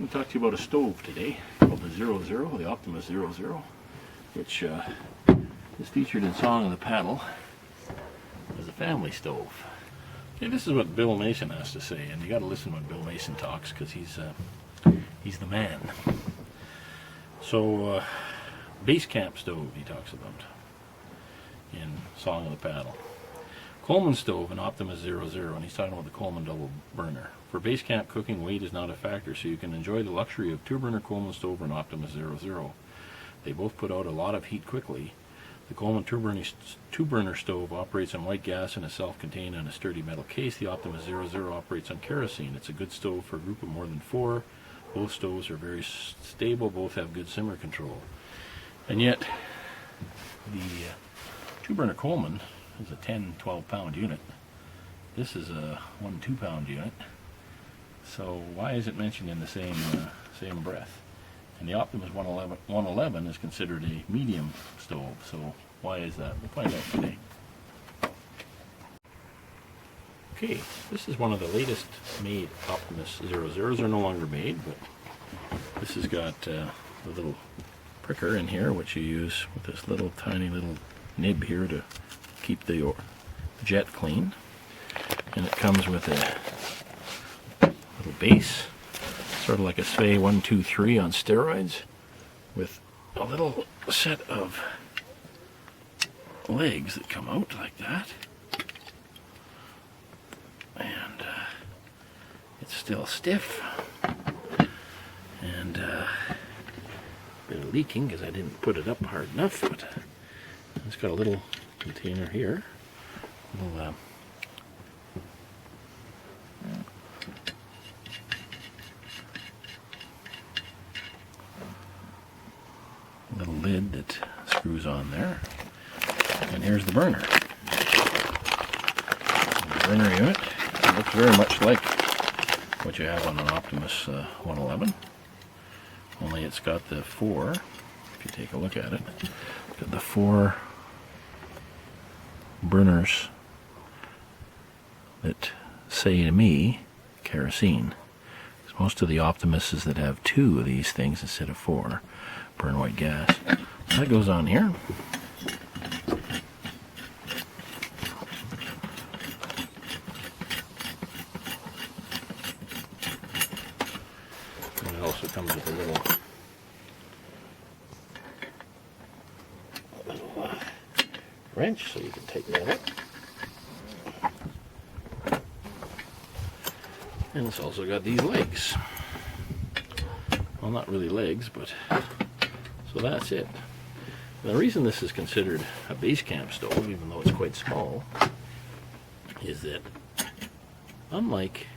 to talk to you about a stove today called the 00, the Optimus 00, which is featured in Song of the Paddle as a family stove. Okay, this is what Bill Mason has to say, and you got to listen when Bill Mason talks because he's the man. So, base camp stove he talks about in Song of the Paddle. Coleman stove and Optimus 00, and he's talking about the Coleman double burner. For base camp cooking, weight is not a factor, so you can enjoy the luxury of two-burner Coleman stove and Optimus 00. They both put out a lot of heat quickly. The Coleman two-burner stove operates on white gas and is self-contained in a sturdy metal case. The Optimus 00 operates on kerosene. It's a good stove for a group of more than 4. Both stoves are very stable. Both have good simmer control. And yet, the two-burner Coleman is a 10-12 pound unit. This is a 1-2 pound unit. So why is it mentioned in the same breath? And the Optimus 111 is considered a medium stove. So why is that? We'll find out today. Okay, this is one of the latest made Optimus 00s. Are no longer made, but this has got a little pricker in here, which you use with this little tiny little nib here to keep the jet clean. And it comes with a little base, sort of like a Sway 123 on steroids, with a little set of legs that come out like that. And it's still stiff, and a bit of leaking because I didn't put it up hard enough, but it's got a little container here, little lid that screws on there, and here's the burner. The burner unit looks very much like what you have on an Optimus 111, only it's got the 4, if you take a look at it, it's got the 4 burners that say to me kerosene. Most of the Optimuses that have 2 of these things instead of 4 burn white gas. So that goes on here. And it also comes with a little wrench so you can tighten that up. And it's also got these legs. Well, not really legs, but so that's it. And the reason this is considered a base camp stove, even though it's quite small, is that unlike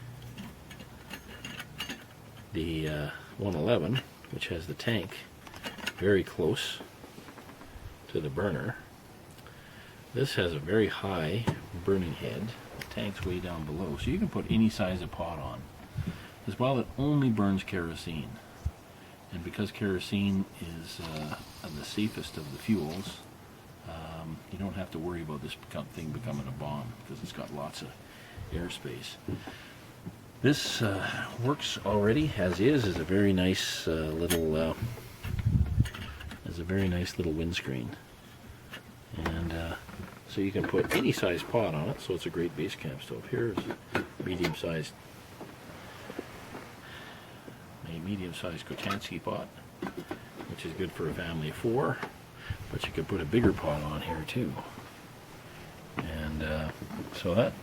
the 111, which has the tank very close to the burner, this has a very high burning head. The tank's way down below, so you can put any size of pot on. As well, it only burns kerosene. And because kerosene is the safest of the fuels, you don't have to worry about this thing becoming a bomb because it's got lots of airspace. This works already as is a very nice little windscreen, and so you can put any size pot on it. So it's a great base camp stove. Here's medium-sized Kochansky pot, which is good for a family of 4, but you could put a bigger pot on here too. And so that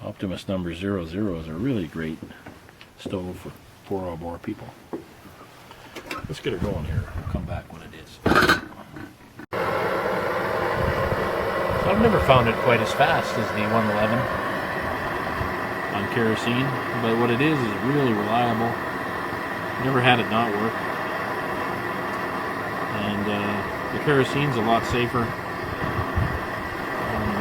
Optimus number 00 is a really great stove for 4 or more people. Let's get her going here. I'll come back when it is. So I've never found it quite as fast as the 111 on kerosene, but what it is really reliable. Never had it not work. And the kerosene's a lot safer.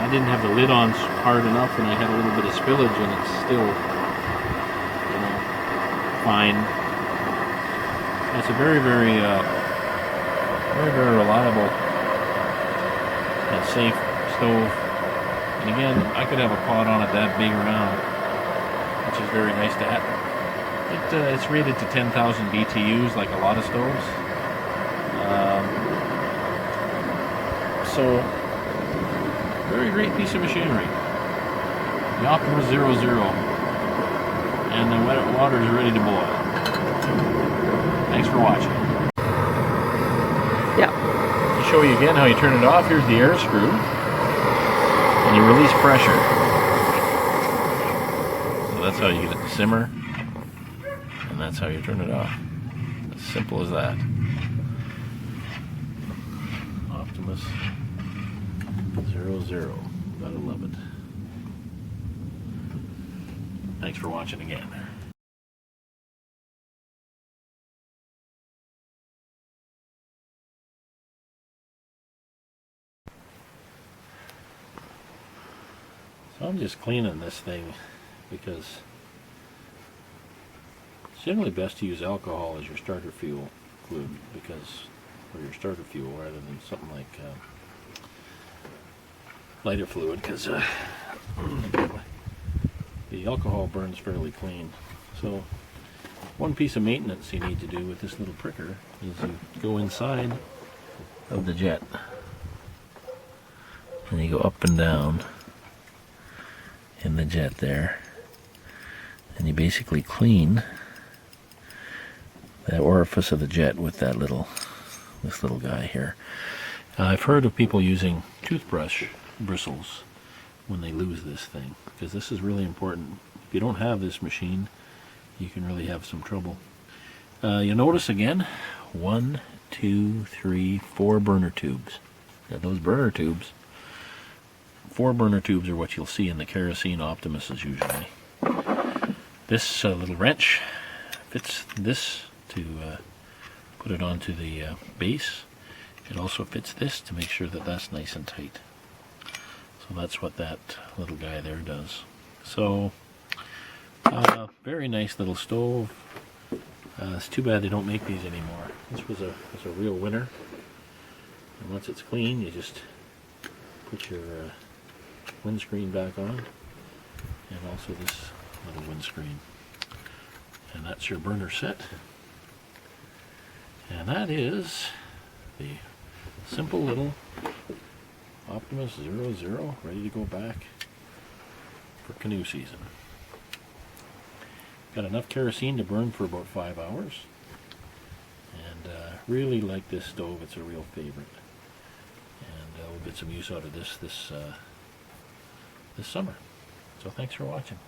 I didn't have the lid on hard enough, and I had a little bit of spillage, and it's still, fine. It's a very, very, very, very reliable and safe stove. And again, I could have a pot on it that big around, which is very nice to have. It's rated to 10,000 BTUs, like a lot of stoves. So, very great piece of machinery. The Optimus 00, and the water is ready to boil. Thanks for watching. Yeah. To show you again how you turn it off, here's the air screw, and you release pressure. So that's how you get it to simmer, and that's how you turn it off. As simple as that. Optimus 00. Gotta love it. Thanks for watching again. So I'm just cleaning this thing because it's generally best to use alcohol as your starter fuel fluid, or your starter fuel rather than something like lighter fluid, because the alcohol burns fairly clean. So one piece of maintenance you need to do with this little pricker is you go inside of the jet and you go up and down in the jet there, and you basically clean that orifice of the jet with this little guy here. I've heard of people using toothbrush bristles when they lose this thing, because this is really important. If you don't have this machine, you can really have some trouble. You'll notice again, 1, 2, 3, 4 burner tubes. Now those burner tubes, 4 burner tubes are what you'll see in the kerosene Optimuses usually. This little wrench fits this to put it onto the base. It also fits this to make sure that that's nice and tight. So that's what that little guy there does. So, very nice little stove. It's too bad they don't make these anymore. This was a real winner. And once it's clean, you just put your windscreen back on, and also this little windscreen. And that's your burner set. And that is the simple little Optimus 00 ready to go back for canoe season. Got enough kerosene to burn for about 5 hours, and really like this stove. It's a real favorite, and we'll get some use out of this summer. So thanks for watching.